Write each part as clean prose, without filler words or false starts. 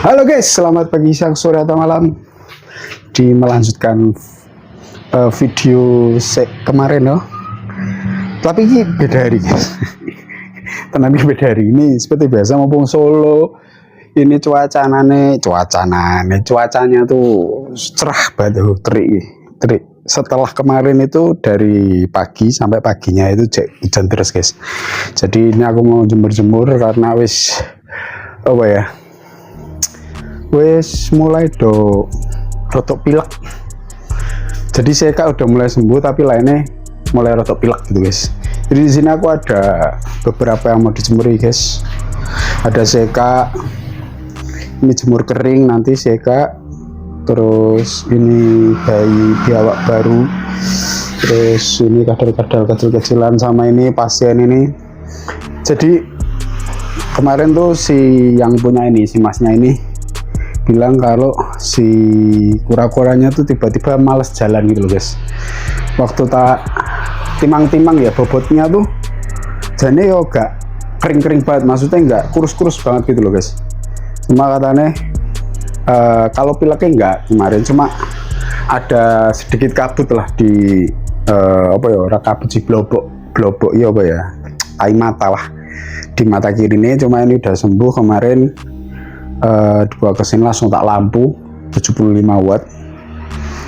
Halo guys, selamat pagi, siang, sore, atau malam. Melanjutkan video kemarin ya. Tapi ini beda hari guys. Tenang, ini beda hari. Ini seperti biasa mumpung Solo. Ini cuacanya tuh cerah banget, terik. Setelah kemarin itu dari pagi sampai paginya itu hujan terus guys. Jadi ini aku mau jemur-jemur karena wis mulai rotok pilek. Jadi seka udah mulai sembuh tapi lainnya mulai rotok pilek gitu guys. Jadi di sini aku ada beberapa yang mau dijemur guys. Ada seka, ini jemur kering nanti seka. Terus ini bayi biawak baru. Terus ini kadal-kadal kecil-kecilan sama ini pasien ini. Jadi kemarin tuh si yang punya ini, si masnya ini bilang kalau si kura-kuranya tuh tiba-tiba males jalan gitu loh guys. Waktu tak timang-timang ya bobotnya tuh jane yo gak kering-kering banget, maksudnya enggak kurus-kurus banget gitu loh guys. Cuma katanya kalau pileknya enggak kemarin, cuma ada sedikit kabut lah di kabut si blobok ya tai mata lah di mata kiri ini. Cuma ini udah sembuh kemarin. Dibawa ke sini langsung tak lampu 75 watt.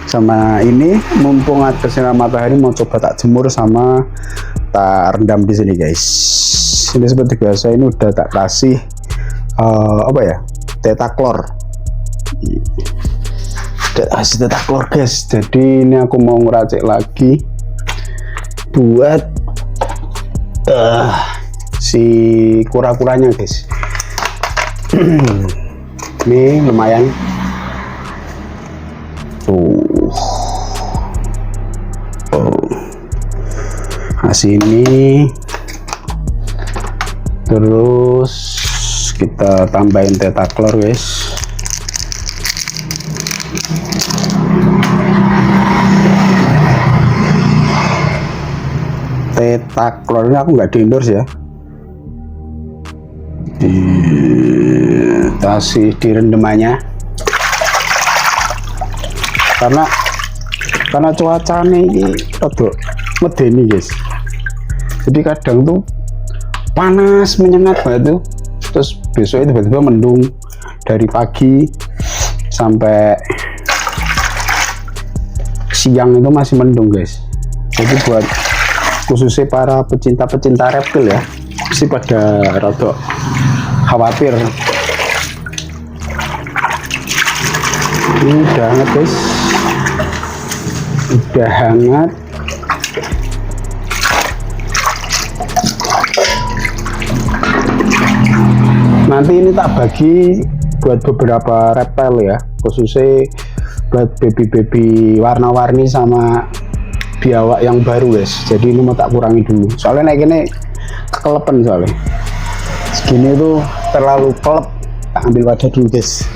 Sama ini mumpung ada sinar matahari mau coba tak jemur sama tak rendam di sini guys. Ini seperti biasa ini udah tak kasih tetaklor. Kasih tetaklor guys. Jadi ini aku mau ngeracik lagi buat si kura-kuranya guys. Ini lumayan tuh. Kasih ini terus kita tambahin tetaklor guys. Tetaklor ini aku nggak di endorse ya, dikasih direndemannya karena cuacanya ini rada medeni guys. Jadi kadang tuh panas menyengat banget tuh, terus besoknya tiba-tiba mendung dari pagi sampai siang itu masih mendung guys. Jadi buat khususnya para pecinta reptil ya, pasti pada rada khawatir. Ini udah hangat guys, udah hangat. Nanti ini tak bagi buat beberapa reptil ya, khususnya buat baby warna-warni sama biawak yang baru guys. Jadi ini mau tak kurangi dulu soalnya naik ini kekelepan, soalnya segini tuh terlalu kelep. Tak ambil wadah dulu guys.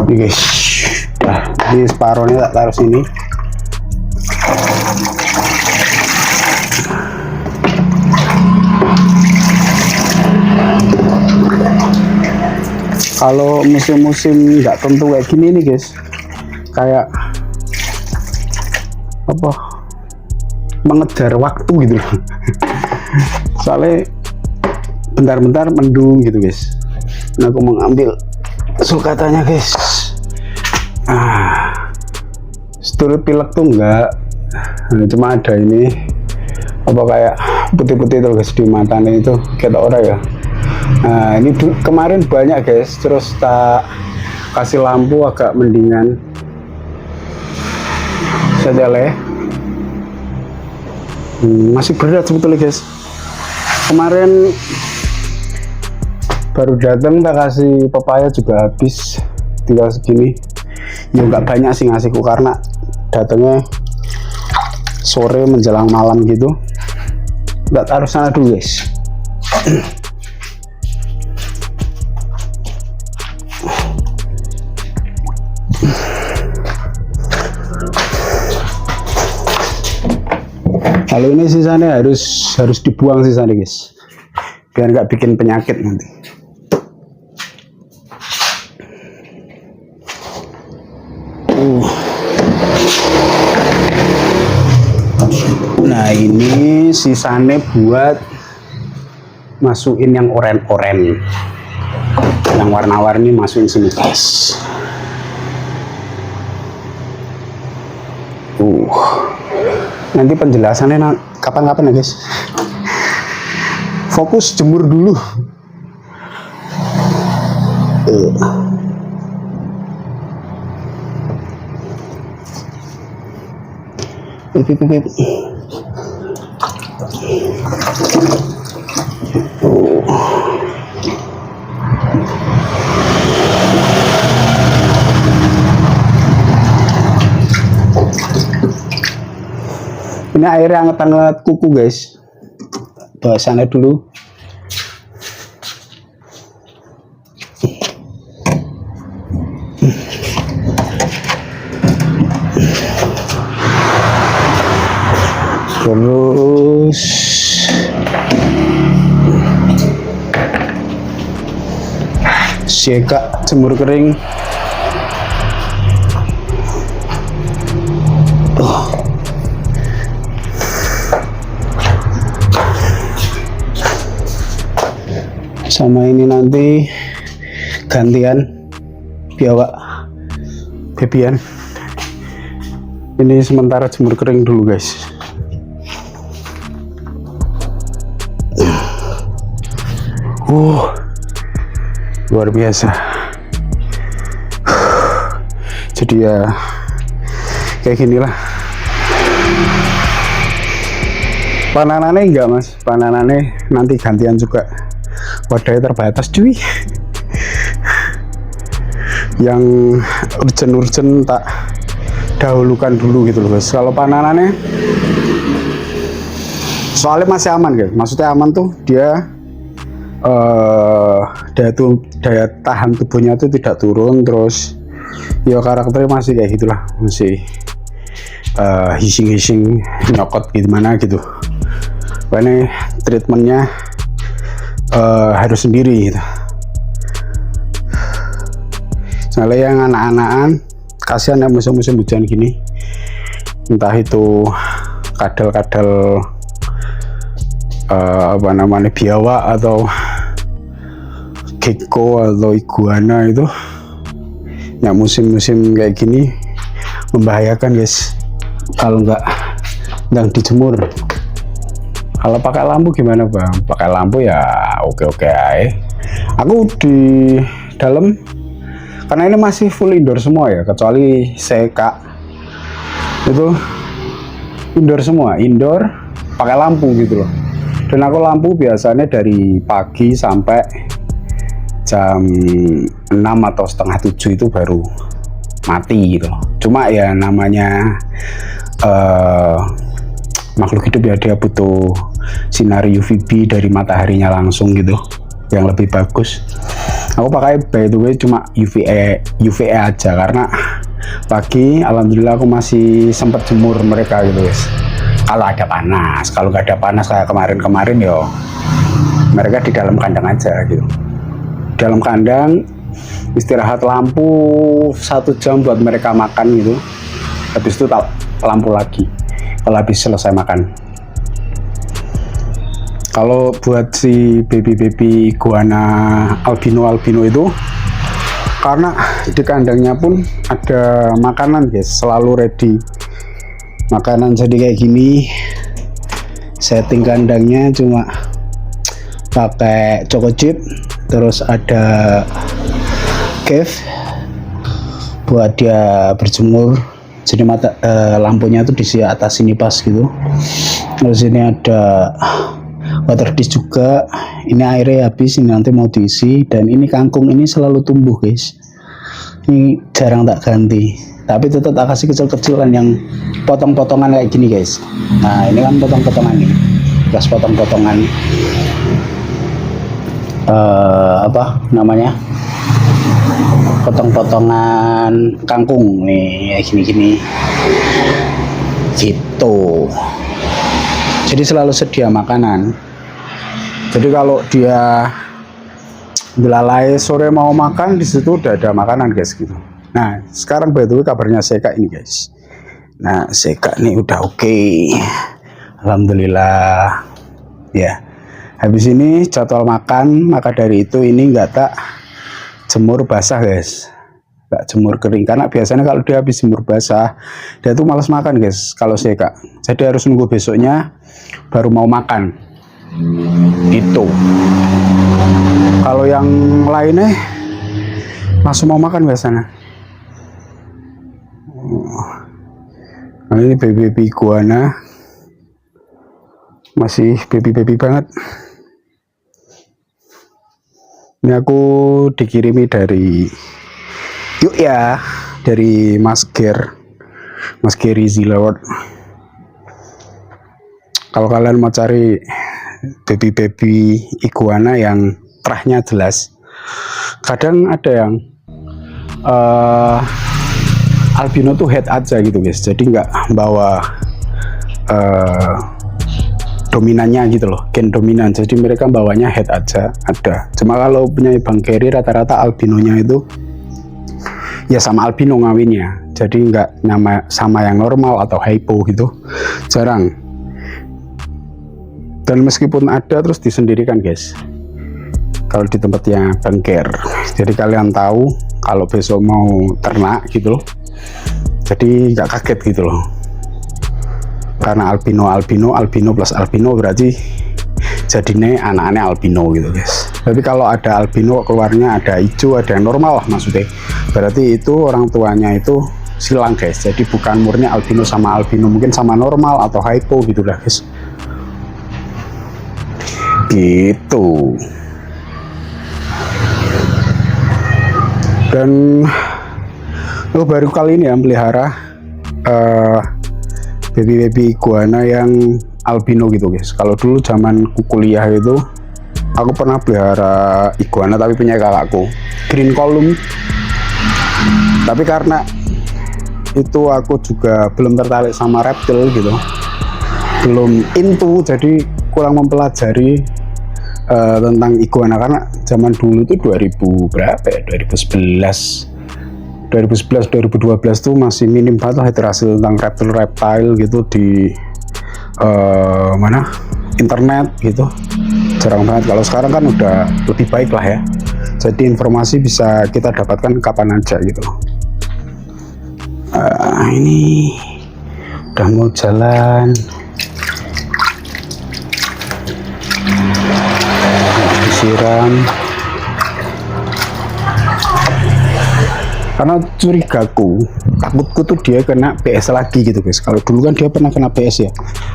Ini guys, nah ini separohnya tak taruh sini. Kalau musim-musim nggak tentu kayak gini nih guys, kayak mengejar waktu gitu loh. Soalnya bentar-bentar mendung gitu guys. Nah aku mau ngambil sulcatanya guys. Sedulur pilek tuh enggak, cuma ada ini kayak putih-putih tuh guys di matanya itu, kayak orang ya. Nah ini kemarin banyak guys, terus tak kasih lampu agak mendingan saja lah. Masih berat sebetulnya guys. Kemarin baru datang tak kasih pepaya juga habis, tinggal segini. Ya nggak banyak sih ngasihku karena datangnya sore menjelang malam gitu. Nggak taruh sana dulu guys. Kalau ini sisanya harus dibuang sisanya guys, biar nggak bikin penyakit nanti. Nah ini sisanya buat masukin yang oren-oren, yang warna-warni masukin sini guys. Nanti penjelasannya kapan-kapan ya guys. Fokus jemur dulu. Ini air yang hangat kuku guys, bawa sana dulu. Terus sikat jemur kering. Sama ini nanti gantian biawak bebian. Ini sementara jemur kering dulu guys. Luar biasa. Jadi ya kayak ginilah. Pananannya enggak mas, pananannya nanti gantian juga. Wadahnya terbatas cuy. Yang urgen-urgen tak dahulukan dulu gitu loh guys. Kalau pananannya soalnya masih aman guys, maksudnya aman tuh dia daya tahan tubuhnya tuh tidak turun, terus ya karakternya masih kayak gitulah, masih hissing nyokot gimana gitu. Karena treatmentnya harus sendiri gitu. Soalnya yang anak-anakan kasihan ya musim-musim hujan gini, entah itu kadal-kadal apa namanya biawak atau gecko atau iguana itu, ya musim-musim kayak gini membahayakan guys kalau nggak dijemur. Kalau pakai lampu gimana bang? Pakai lampu ya oke-oke aja. Aku di dalam karena ini masih full indoor semua ya, kecuali seka itu indoor semua, indoor pakai lampu gitu loh. Dan aku lampu biasanya dari pagi sampai jam 6 atau setengah 7 itu baru mati gitu. Cuma ya namanya makhluk hidup ya, dia butuh sinar UVB dari mataharinya langsung gitu yang lebih bagus. Aku pakai by the way cuma UVA aja, karena pagi alhamdulillah aku masih sempat jemur mereka gitu guys. Kalau ada panas, kalau nggak ada panas kayak kemarin yo mereka di dalam kandang aja gitu. Dalam kandang istirahat lampu 1 jam buat mereka makan gitu, habis itu lampu lagi kalau habis selesai makan. Kalau buat si baby iguana albino itu, karena di kandangnya pun ada makanan guys, selalu ready makanan. Jadi kayak gini setting kandangnya cuma pakai choco chip, terus ada cave buat dia berjemur. Jadi lampunya tuh di atas sini pas gitu. Terus ini ada water dish juga. Ini airnya habis, ini nanti mau diisi. Dan ini kangkung ini selalu tumbuh guys, ini jarang tak ganti, tapi tetap tak kasih kecil-kecilan yang potong-potongan kayak gini guys. Nah ini kan potong-potongan nih, gas potong-potongan apa namanya, potong-potongan kangkung nih kayak gini-gini gitu. jadi selalu sedia makanan. Jadi kalau dia belalai sore mau makan, di situ udah ada makanan guys gitu. Nah sekarang by the way kabarnya Seka ini guys. Nah Seka ini udah oke. Alhamdulillah ya. Habis ini jadwal makan, maka dari itu ini nggak tak jemur basah guys, nggak jemur kering, karena biasanya kalau dia habis jemur basah dia tuh malas makan guys kalau Seka. Jadi harus nunggu besoknya baru mau makan itu. Kalau yang lainnya langsung mau makan biasanya. Nah ini baby iguana masih baby banget. Ini aku dikirimi dari yuk ya, dari Mas Gary Zilaward. Kalau kalian mau cari baby iguana yang terahnya jelas, kadang ada yang albino tuh head aja gitu guys, jadi nggak bawa dominannya gitu loh, gen dominan, jadi mereka bawanya head aja ada. Cuma kalau punya Bang Gary rata-rata albinonya itu ya sama albino ngawinnya, jadi nggak sama yang normal atau hypo gitu, jarang. Dan meskipun ada terus disendirikan guys kalau di tempatnya Bang Gary. Jadi kalian tahu kalau besok mau ternak gitu loh, jadi nggak kaget gitu loh, karena albino plus albino berarti jadinya anak-anak albino gitu guys. Tapi kalau ada albino keluarnya ada hijau, ada yang normal lah maksudnya, berarti itu orang tuanya itu silang guys, jadi bukan murni albino sama albino, mungkin sama normal atau hypo gitu lah guys gitu. Dan baru kali ini ya melihara baby iguana yang albino gitu guys. Kalau dulu zaman kuliah itu aku pernah pelihara iguana tapi punya kakakku, green column. Tapi karena itu aku juga belum tertarik sama reptil gitu, belum into, jadi kurang mempelajari tentang iguana. Karena zaman dulu tuh 2000 berapa ya, 2012 tuh masih minim banget lah literasi tentang reptil gitu di internet gitu, jarang banget. Kalau sekarang kan udah lebih baik lah ya, jadi informasi bisa kita dapatkan kapan aja gitu. Ini udah mau jalan, disiram. Karena curigaku, takutku tuh dia kena PS lagi gitu guys. Kalau dulu kan dia pernah kena PS ya,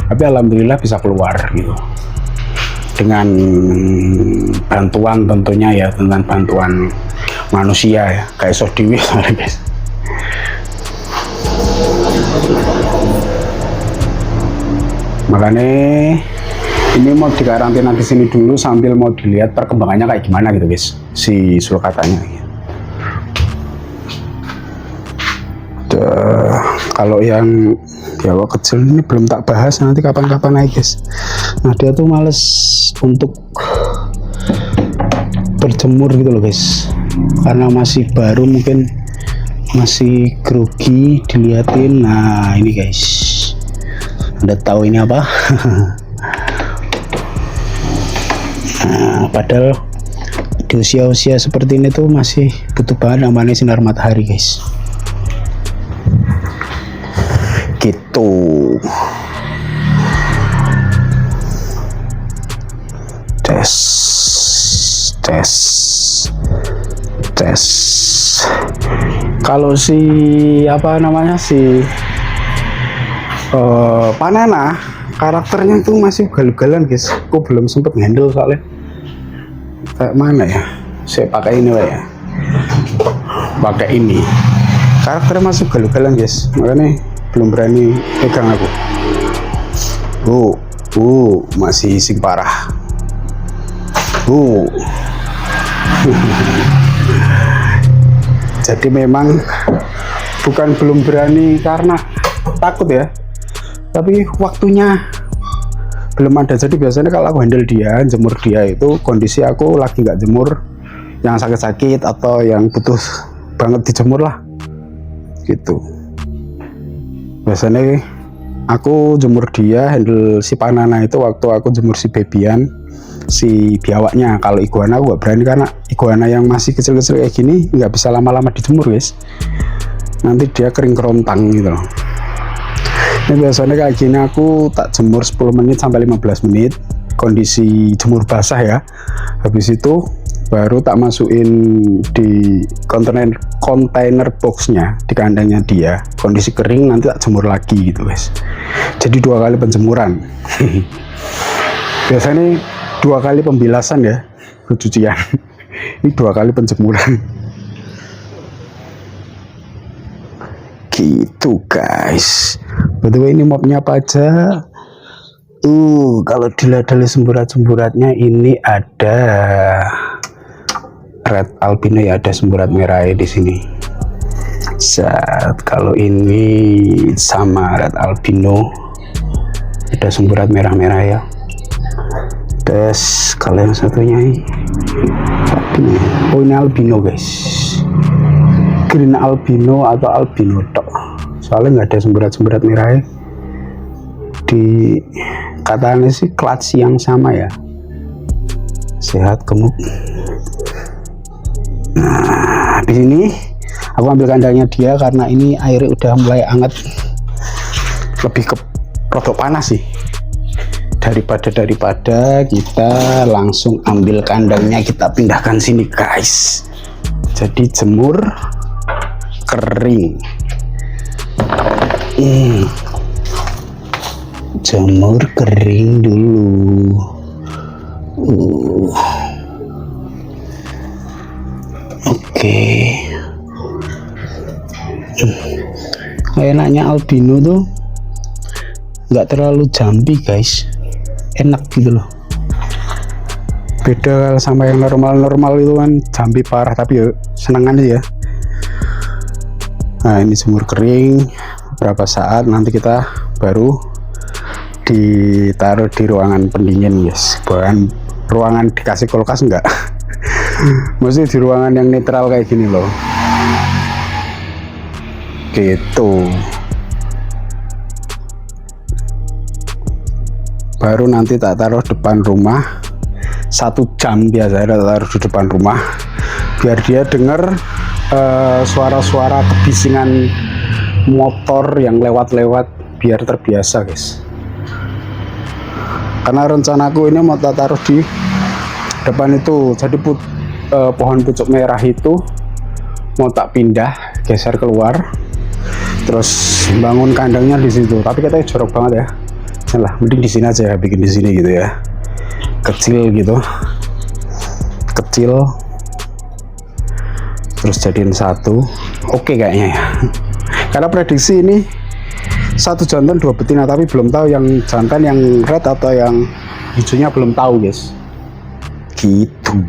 tapi alhamdulillah bisa keluar gitu dengan bantuan tentunya ya, dengan bantuan manusia ya, kayak Sodiwi guys. Makanya ini mau dikarantina di sini dulu sambil mau dilihat perkembangannya kayak gimana gitu guys, si sulcatanya. Kalau yang Jawa kecil ini belum tak bahas, nanti kapan-kapan aja guys. Nah dia tuh males untuk berjemur gitu loh guys, karena masih baru, mungkin masih grogi diliatin. Nah ini guys, Anda tahu ini apa? Nah, padahal di usia-usia seperti ini tuh masih butuh banget namanya sinar matahari guys gitu. Tes. Kalau si apa namanya si Panana, karakternya itu masih ugal-ugalan guys. Aku belum sempet handle soalnya. Kayak mana ya? Saya pakai ini lah ya. Pakai ini. Karakternya masih ugal-ugalan guys. Makanya belum berani pegang aku. Masih sing parah. Jadi memang bukan belum berani karena takut ya, tapi waktunya belum ada. Jadi biasanya kalau aku handle dia, jemur dia itu kondisi aku lagi nggak jemur, yang sakit-sakit atau yang butuh banget dijemur lah gitu. Biasanya aku jemur dia, handle si Panana itu waktu aku jemur si Babyan, si biawaknya. Kalau iguana aku gak berani karena iguana yang masih kecil-kecil kayak gini nggak bisa lama-lama dijemur guys, nanti dia kering kerontang gitu loh. Ini biasanya kayak gini aku tak jemur 10 menit sampai 15 menit kondisi jemur basah ya. Habis itu baru tak masukin di kontainer boxnya di kandangnya dia, kondisi kering nanti tak jemur lagi gitu guys. Jadi 2 kali penjemuran. Biasanya 2 kali pembilasan ya, pencucian. Ini 2 kali penjemuran gitu guys. Betul, ini mobnya apa aja? Kalau dilihat dari semburat-semburatnya ini ada red albino ya, ada semburat merah di sini. Kalau ini sama red albino, ada semburat merah-merah ya. Terus kalau yang satunya ini, ini albino guys, green albino atau albino tok, soalnya nggak ada semburat-semburat merah ya. Di katanya sih clutch yang sama ya, sehat gemuk. Nah di sini aku ambil kandangnya dia karena ini airnya udah mulai hangat, lebih ke rodok panas sih, daripada kita langsung ambil kandangnya kita pindahkan sini guys. Jadi jemur kering, jemur kering dulu. Oke. Enaknya albino tuh nggak terlalu jumpy guys, enak gitu loh. Beda sama yang normal itu kan jumpy parah, tapi ya seneng aja ya. Nah ini jemur kering berapa saat, nanti kita baru ditaruh di ruangan pendingin guys. Bukan ruangan dikasih kulkas, enggak. Mesti di ruangan yang netral kayak gini loh, gitu. Baru nanti tak taruh depan rumah 1 jam, biasanya taruh di depan rumah biar dia dengar suara-suara kebisingan motor yang lewat-lewat, biar terbiasa guys. Karena rencanaku ini mau tak taruh di depan itu, jadi pohon pucuk merah itu mau tak pindah, geser keluar, terus bangun kandangnya di situ. Tapi katanya jorok banget ya, lah mending di sini aja ya, bikin di sini gitu ya, kecil gitu, kecil, terus jadiin satu. Oke kayaknya ya, karena prediksi ini 1 jantan 2 betina, tapi belum tahu yang jantan yang red atau yang hijaunya, belum tahu guys, gitu.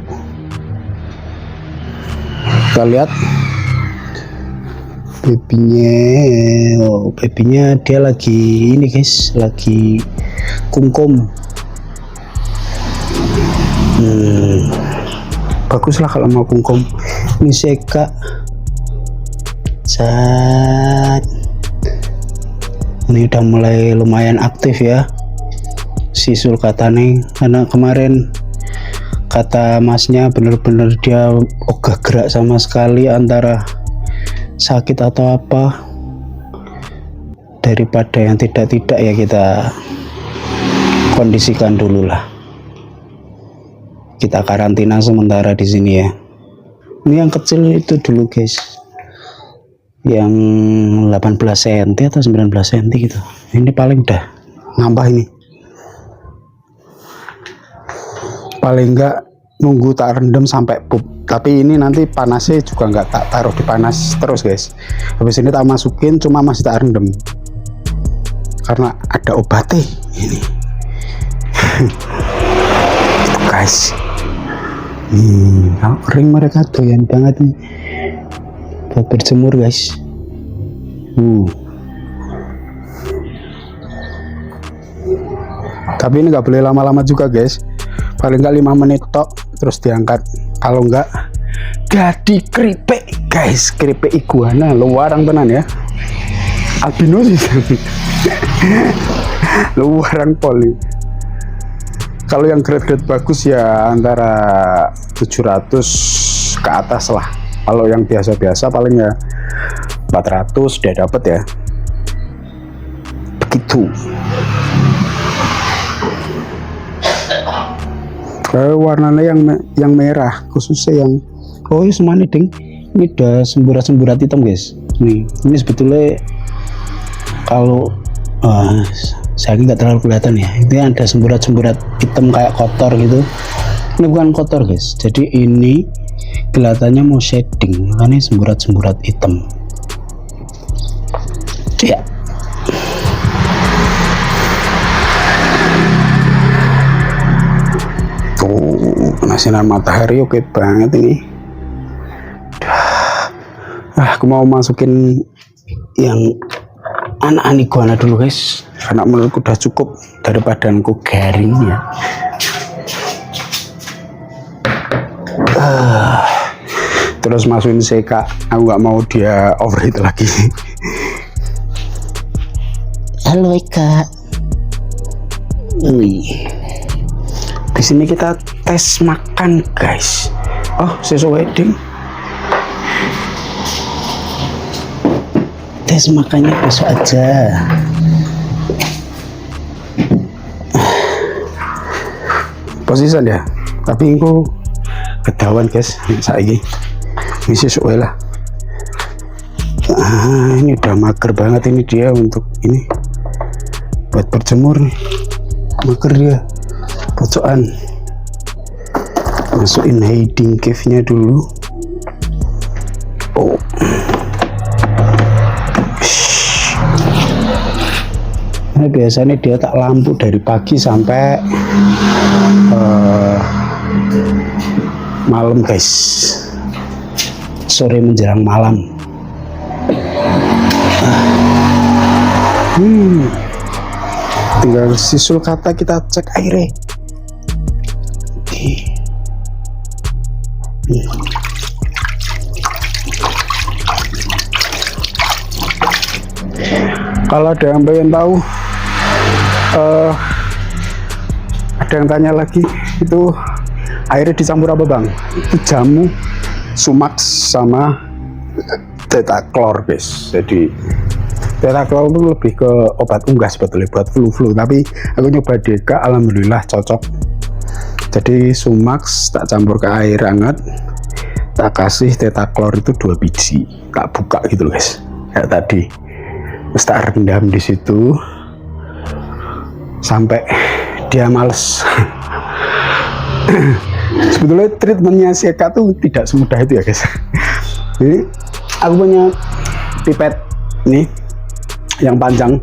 Kita lihat babynya, dia lagi ini guys, lagi kungkum. Bagus lah kalau mau kungkum. Ini Seka ini udah mulai lumayan aktif ya si sulkatane, karena kemarin kata masnya bener-bener dia ogah gerak sama sekali, antara sakit atau apa. Daripada yang tidak ya kita kondisikan dulu lah, kita karantina sementara di sini ya. Ini yang kecil itu dulu guys, yang 18 cm atau 19 cm gitu. Ini paling udah nambah ini, paling enggak nunggu tak rendam sampai pup. Tapi ini nanti panasnya juga nggak tak taruh di panas terus guys, habis ini tak masukin, cuma masih tak rendam karena ada obatnya ini. Itu guys, kalau kering mereka doyan banget nih buat berjemur guys. Tapi ini nggak boleh lama-lama juga guys, paling nggak 5 menit tok terus diangkat. Kalau nggak jadi keripik guys, keripik iguana luarang tenan ya, albino sih. Luarang poli. Kalau yang grade-grade bagus ya antara 700 ke atas lah. Kalau yang biasa-biasa paling ya 400 dia dapat ya. Begitu. Warnanya yang merah, khususnya yang ini semua nih ding. Ini udah semburat-semburat hitam guys. Nih, ini sebetulnya kalau saya nggak terlalu kelihatan ya, itu ada semburat-semburat hitam kayak kotor gitu. Ini bukan kotor guys, jadi ini kelihatannya mau shading, makanya semburat-semburat hitam ya. Tuh kena sinar matahari oke banget ini. Aku mau masukin yang anak iguana dulu guys, karena menurutku udah cukup daripada badanku garing ya. Terus masukin Seka, aku nggak mau dia overheat lagi. Halo Eka. Di sini kita tes makan guys. Oh, sesuai wedding. Tes makannya besok aja. Posisi ya, tapi aku ketahuan guys, saiki bisa sesuai lah. Ini udah mager banget ini dia untuk ini buat berjemur nih. Mager dia, pocokan. Masukin hiding cave-nya dulu. Oh. Nah, biasanya dia tak lampu dari pagi sampai malam guys, sore menjelang malam. Tinggal si sulcata kita cek airnya. Kalau ada yang pengen tahu, ada yang tanya lagi, itu airnya dicampur apa bang? Itu jamu sumax sama tetaklor guys. Jadi tetaklor itu lebih ke obat unggas sebetulnya buat flu-flu, tapi aku nyoba DK, alhamdulillah cocok. Jadi sumax tak campur ke air hangat, tak kasih tetaklor itu 2 biji, tak buka gitu guys, kayak tadi. Terus tak rendam di situ sampai dia males. Sebetulnya treatmentnya Seka tuh tidak semudah itu ya guys. Jadi aku punya pipet nih yang panjang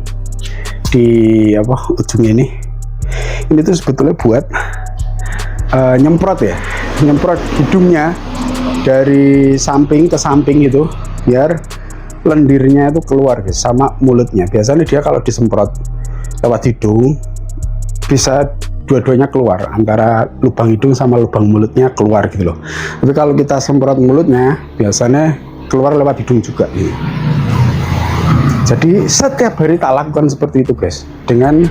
di ujungnya ini. Ini tuh sebetulnya buat nyemprot ya, nyemprot hidungnya dari samping ke samping gitu, biar lendirnya itu keluar guys, sama mulutnya. Biasanya dia kalau disemprot lewat hidung bisa dua-duanya keluar, antara lubang hidung sama lubang mulutnya keluar gitu loh. Tapi kalau kita semprot mulutnya biasanya keluar lewat hidung juga nih. Jadi setiap hari tak lakukan seperti itu guys, dengan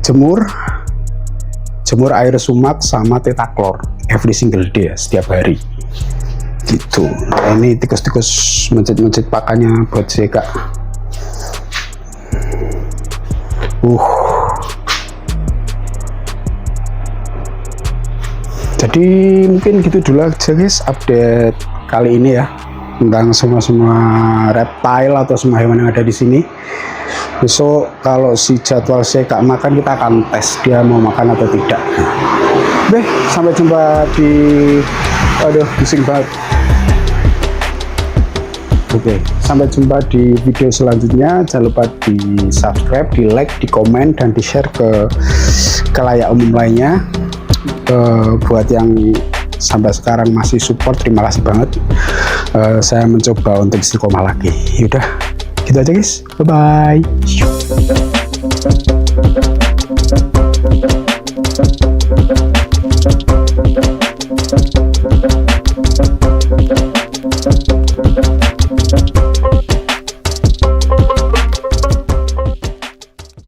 jemur air sumac sama tetaklor every single day ya, setiap hari gitu. Nah, ini tikus-tikus mencit-mencit pakannya buat Seka. Jadi mungkin gitu dulu aja guys update kali ini ya, tentang semua reptile atau semua hewan yang ada di sini. Besok kalau si jadwal Seka makan, kita akan tes dia mau makan atau tidak. Oke, sampai jumpa di bising banget. Oke, sampai jumpa di video selanjutnya. Jangan lupa di subscribe, di like, di komen, dan di share ke khalayak umum lainnya. Buat yang sampai sekarang masih support, terima kasih banget. Saya mencoba untuk istiqomah lagi. Yaudah, gitu aja guys, bye bye.